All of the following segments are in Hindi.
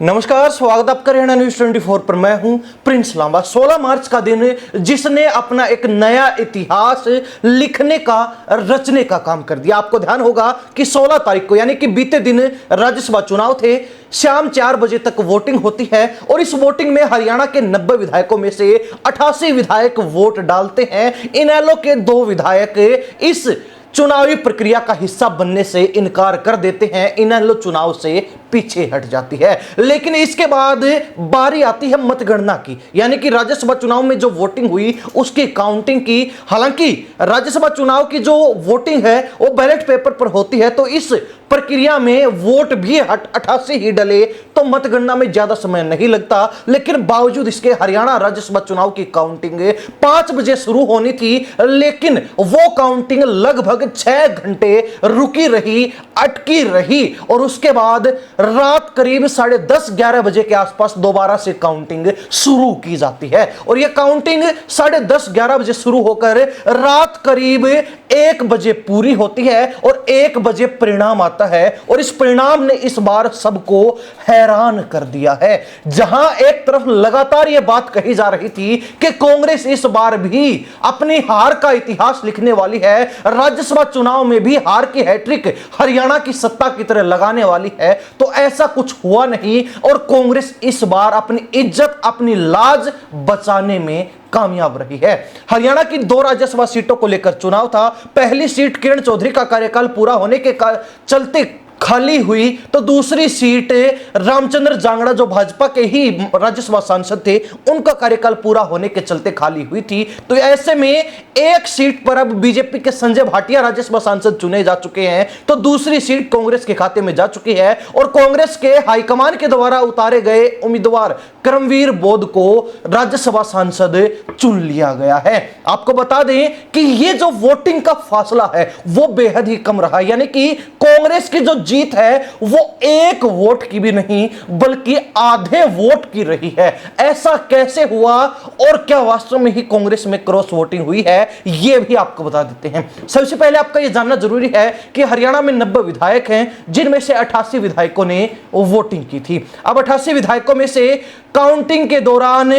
नमस्कार, स्वागत आपका हरियाणा न्यूज 24 पर। मैं हूं प्रिंस लांबा। 16 मार्च का दिन जिसने अपना एक नया इतिहास लिखने का रचने का काम कर दिया। आपको ध्यान होगा कि 16 तारीख को यानी कि बीते दिन राज्यसभा चुनाव थे। शाम 4 बजे तक वोटिंग होती है और इस वोटिंग में हरियाणा के 90 विधायकों में से 88 विधायक वोट डालते हैं। इनेलो के 2 विधायक इस चुनावी प्रक्रिया का हिस्सा बनने से इनकार कर देते हैं। इनेलो चुनाव से पीछे हट जाती है। लेकिन इसके बाद बारी आती है मतगणना की, यानी कि राज्यसभा चुनाव में जो वोटिंग हुई उसकी काउंटिंग की। हालांकि राज्यसभा चुनाव की जो वोटिंग है वो बैलेट पेपर पर होती है, तो इस प्रक्रिया में वोट भी 88 ही डले तो मतगणना में ज्यादा समय नहीं लगता। लेकिन बावजूद इसके हरियाणा राज्यसभा चुनाव की काउंटिंग 5 बजे शुरू होनी थी, लेकिन वो काउंटिंग लगभग 6 घंटे रुकी रही, अटकी रही और उसके बाद रात करीब 10:30-11 बजे के आसपास दोबारा से काउंटिंग शुरू की जाती है। और यह काउंटिंग 10:30-11 बजे शुरू होकर रात करीब 1 बजे पूरी होती है और 1 बजे परिणाम आता है। और इस परिणाम ने इस बार सबको हैरान कर दिया है। जहां एक तरफ लगातार यह बात कही जा रही थी कि कांग्रेस इस बार भी अपनी हार का इतिहास लिखने वाली है, राज्यसभा चुनाव में भी हार की हैट्रिक हरियाणा की सत्ता की तरह लगाने वाली है, तो ऐसा कुछ हुआ नहीं और कांग्रेस इस बार अपनी इज्जत, अपनी लाज बचाने में कामयाब रही है। हरियाणा की 2 राज्यसभा सीटों को लेकर चुनाव था। पहली सीट किरण चौधरी का कार्यकाल पूरा होने के चलते खाली हुई, तो दूसरी सीट रामचंद्र जांगड़ा जो भाजपा के ही राज्यसभा सांसद थे, उनका कार्यकाल पूरा होने के चलते खाली हुई थी। तो ऐसे में एक सीट पर अब बीजेपी के संजय भाटिया राज्यसभा सांसद चुने जा चुके हैं, तो दूसरी सीट कांग्रेस के खाते में जा चुकी है और कांग्रेस के हाईकमान के द्वारा उतारे गए उम्मीदवार करमवीर बोध को राज्यसभा सांसद चुन लिया गया है। आपको बता दें कि यह जो वोटिंग का फासला है वो बेहद ही कम रहा, यानी कि कांग्रेस की जो जीत है वो 1 वोट की भी नहीं बल्कि आधे वोट की रही है। ऐसा कैसे हुआ और क्या वास्तव में ही कांग्रेस में क्रॉस वोटिंग हुई है, यह भी आपको बता देते हैं। सबसे पहले आपका यह जानना जरूरी है कि हरियाणा में 90 विधायक हैं, जिनमें से 88 विधायकों ने वोटिंग की थी। अब 88 विधायकों में से काउंटिंग के दौरान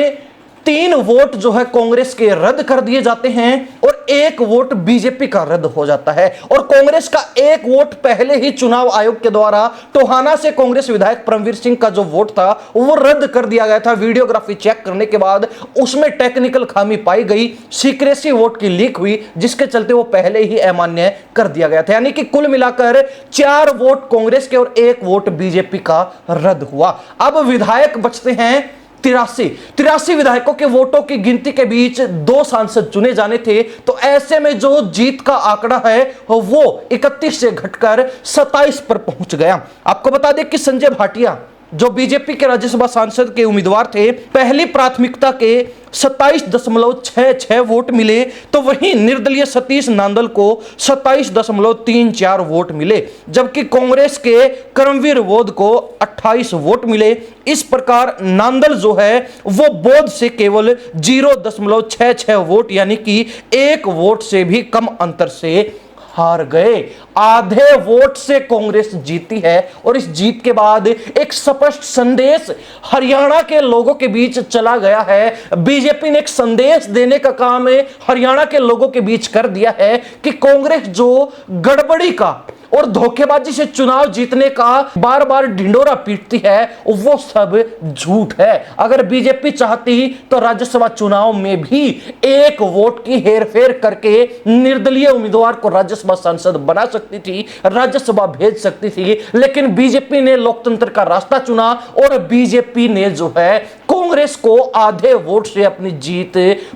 3 वोट जो है कांग्रेस के रद्द कर दिए जाते हैं और 1 वोट बीजेपी का रद्द हो जाता है। और कांग्रेस का 1 वोट पहले ही चुनाव आयोग के द्वारा टोहाना से कांग्रेस विधायक परमवीर सिंह का जो वोट था वो रद्द कर दिया गया था। वीडियोग्राफी चेक करने के बाद उसमें टेक्निकल खामी पाई गई, सीक्रेसी वोट की लीक हुई, जिसके चलते वो पहले ही अमान्य कर दिया गया था। यानी कि कुल मिलाकर 4 वोट कांग्रेस के और 1 वोट बीजेपी का रद्द हुआ। अब विधायक बचते हैं 83 विधायकों के वोटों की गिनती के बीच 2 सांसद चुने जाने थे, तो ऐसे में जो जीत का आंकड़ा है वो 31 से घटकर 27 पर पहुंच गया। आपको बता दें कि संजय भाटिया जो बीजेपी के राज्यसभा सांसद के उम्मीदवार थे, पहली प्राथमिकता के 27.66 वोट मिले, तो वहीं निर्दलीय सतीश नांदल को 27.34 वोट मिले, जबकि कांग्रेस के करमवीर बोध को 28 वोट मिले। इस प्रकार नांदल जो है वो बोध से केवल 0.66 वोट यानी कि 1 वोट से भी कम अंतर से हार गए। आधे वोट से कांग्रेस जीती है और इस जीत के बाद एक स्पष्ट संदेश हरियाणा के लोगों के बीच चला गया है। बीजेपी ने एक संदेश देने का काम हरियाणा के लोगों के बीच कर दिया है कि कांग्रेस जो गड़बड़ी का और धोखेबाजी से चुनाव जीतने का बार बार ढिंडोरा पीटती है वो सब झूठ है। अगर बीजेपी चाहती तो राज्यसभा चुनाव में भी 1 वोट की हेरफेर करके निर्दलीय उम्मीदवार को राज्यसभा सांसद बना सकती थी, राज्यसभा भेज सकती थी, लेकिन बीजेपी ने लोकतंत्र का रास्ता चुना और बीजेपी ने जो है कांग्रेस को आधे वोट से अपनी जीत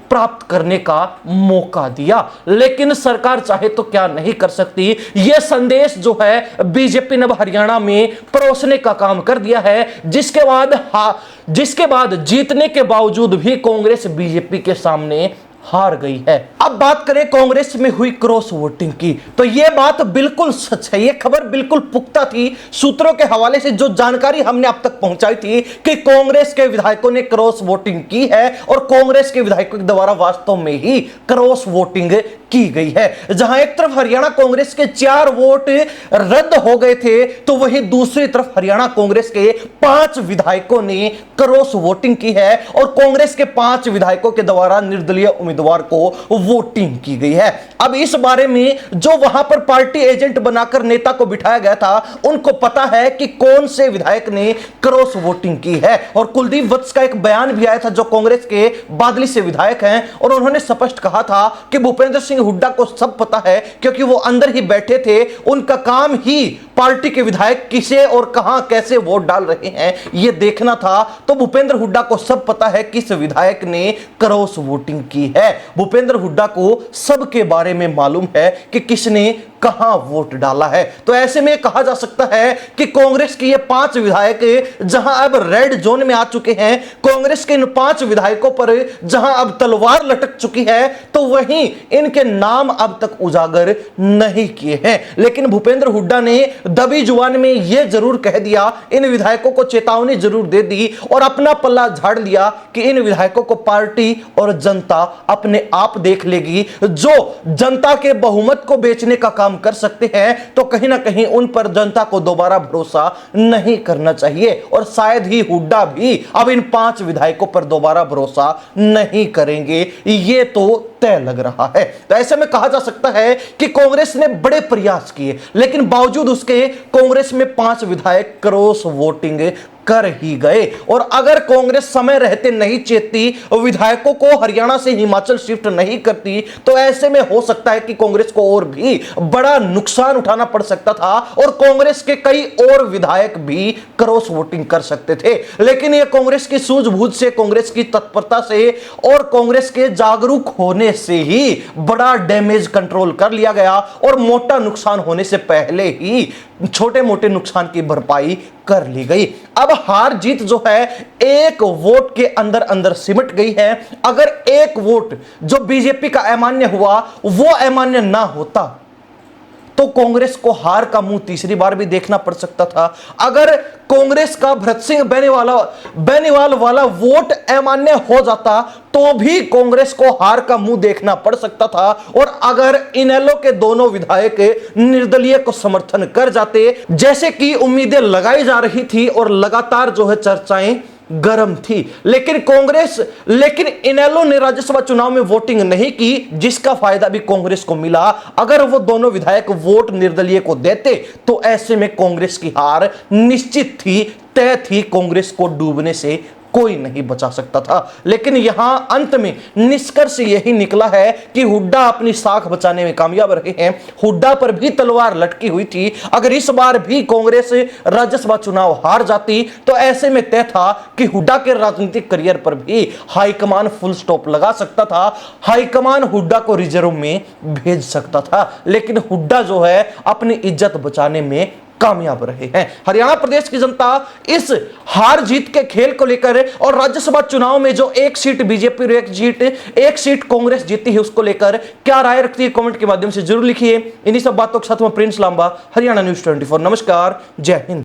प्राप्त करने का मौका दिया। लेकिन सरकार चाहे तो क्या नहीं कर सकती। यह संदेश जो है बीजेपी ने हरियाणा में परोसने का काम कर दिया है, जिसके बाद जीतने के बावजूद भी कांग्रेस बीजेपी के सामने हार गई है। अब बात करें कांग्रेस में हुई क्रॉस वोटिंग की, तो यह बात बिल्कुल सच है, यह खबर बिल्कुल पुख्ता थी। सूत्रों के हवाले से जो जानकारी हमने अब तक पहुंचाई थी कि कांग्रेस के विधायकों ने क्रॉस वोटिंग की है और कांग्रेस के विधायकों के द्वारा वास्तव में ही क्रॉस वोटिंग की गई है। जहां एक तरफ हरियाणा कांग्रेस के 4 वोट रद्द हो गए थे, तो वहीं दूसरी तरफ हरियाणा कांग्रेस के 5 विधायकों ने क्रॉस वोटिंग की है और कांग्रेस के 5 विधायकों के द्वारा निर्दलीय उम्मीदवार को वोटिंग की गई है। अब इस बारे में जो वहां पर पार्टी एजेंट बनाकर नेता को बिठाया गया था, उनको पता है कि कौन से विधायक ने क्रॉस वोटिंग की है। और कुलदीप वत्स का एक बयान भी आया था, जो कांग्रेस के बादली से विधायक हैं, और उन्होंने स्पष्ट कहा था कि भूपेंद्र सिंह हुड्डा को सब पता है, क्योंकि वो अंदर ही बैठे थे। उनका काम ही पार्टी के विधायक किसे और कहां कैसे वोट डाल रहे हैं यह देखना था। तो भूपेंद्र हुड्डा को सब पता है किस विधायक ने क्रॉस वोटिंग की है। भूपेंद्र हुड्डा को सबके बारे में मालूम है कि किसने कहां वोट डाला है। तो ऐसे में कहा जा सकता है कि कांग्रेस के ये 5 विधायक जहां अब रेड जोन में आ चुके हैं, कांग्रेस के इन 5 विधायकों पर जहां अब तलवार लटक चुकी है, तो वहीं इनके नाम अब तक उजागर नहीं किए हैं। लेकिन भूपेंद्र हुड्डा ने दबी जुबान में यह जरूर कह दिया, इन विधायकों को चेतावनी जरूर दे दी और अपना पल्ला झाड़ लिया कि इन विधायकों को पार्टी और जनता अपने आप देख लेगी। जो जनता के बहुमत को बेचने का काम कर सकते हैं, तो कहीं ना कहीं उन पर जनता को दोबारा भरोसा नहीं करना चाहिए। और शायद ही हुड्डा भी अब इन 5 विधायकों पर दोबारा भरोसा नहीं करेंगे, ये तो तय लग रहा है। तो ऐसे में कहा जा सकता है कि कांग्रेस ने बड़े प्रयास किए, लेकिन बावजूद उसके कांग्रेस में 5 विधायक क्रॉस वोटिंग कर ही गए। और अगर कांग्रेस समय रहते नहीं चेतती, विधायकों को हरियाणा से हिमाचल शिफ्ट नहीं करती, तो ऐसे में हो सकता है कि कांग्रेस को और भी बड़ा नुकसान उठाना पड़ सकता था और कांग्रेस के कई और विधायक भी क्रॉस वोटिंग कर सकते थे। लेकिन यह कांग्रेस की सूझबूझ से, कांग्रेस की तत्परता से और कांग्रेस के जागरूक होने से ही बड़ा डैमेज कंट्रोल कर लिया गया और मोटा नुकसान होने से पहले ही छोटे मोटे नुकसान की भरपाई कर ली गई। अब हार जीत जो है एक वोट के अंदर अंदर सिमट गई है। अगर एक वोट जो बीजेपी का अमान्य हुआ वो अमान्य ना होता, तो कांग्रेस को हार का मुंह तीसरी बार भी देखना पड़ सकता था। अगर कांग्रेस का भरत सिंह बेनीवाल वाला वोट अमान्य हो जाता, तो भी कांग्रेस को हार का मुंह देखना पड़ सकता था। और अगर इनेलो के दोनों विधायक निर्दलीय को समर्थन कर जाते, जैसे कि उम्मीदें लगाई जा रही थी और लगातार जो है चर्चाएं गर्म थी, लेकिन इनेलो ने राज्यसभा चुनाव में वोटिंग नहीं की, जिसका फायदा भी कांग्रेस को मिला। अगर वो दोनों विधायक वोट निर्दलीय को देते, तो ऐसे में कांग्रेस की हार निश्चित थी, तय थी। कांग्रेस को डूबने से कोई नहीं बचा सकता था। लेकिन यहां अंत में निष्कर्ष यही निकला है कि हुड्डा अपनी साख बचाने में कामयाब रहे हैं। हुड्डा पर भी तलवार लटकी हुई थी। अगर इस बार भी कांग्रेस राज्यसभा चुनाव हार जाती, तो ऐसे में तय था कि हुड्डा के राजनीतिक करियर पर भी हाईकमान फुल स्टॉप लगा सकता था। हाईकमान हुड्डा को रिजर्व में भेज सकता था। लेकिन हुड्डा जो है अपनी इज्जत बचाने में कामयाब रहे हैं। हरियाणा प्रदेश की जनता इस हार जीत के खेल को लेकर और राज्यसभा चुनाव में जो एक सीट बीजेपी और एक सीट कांग्रेस जीती है, उसको लेकर क्या राय रखती है, कमेंट के माध्यम से जरूर लिखिए। इन्हीं सब बातों के साथ मैं प्रिंस लांबा, हरियाणा न्यूज़ 24। नमस्कार, जय हिंद।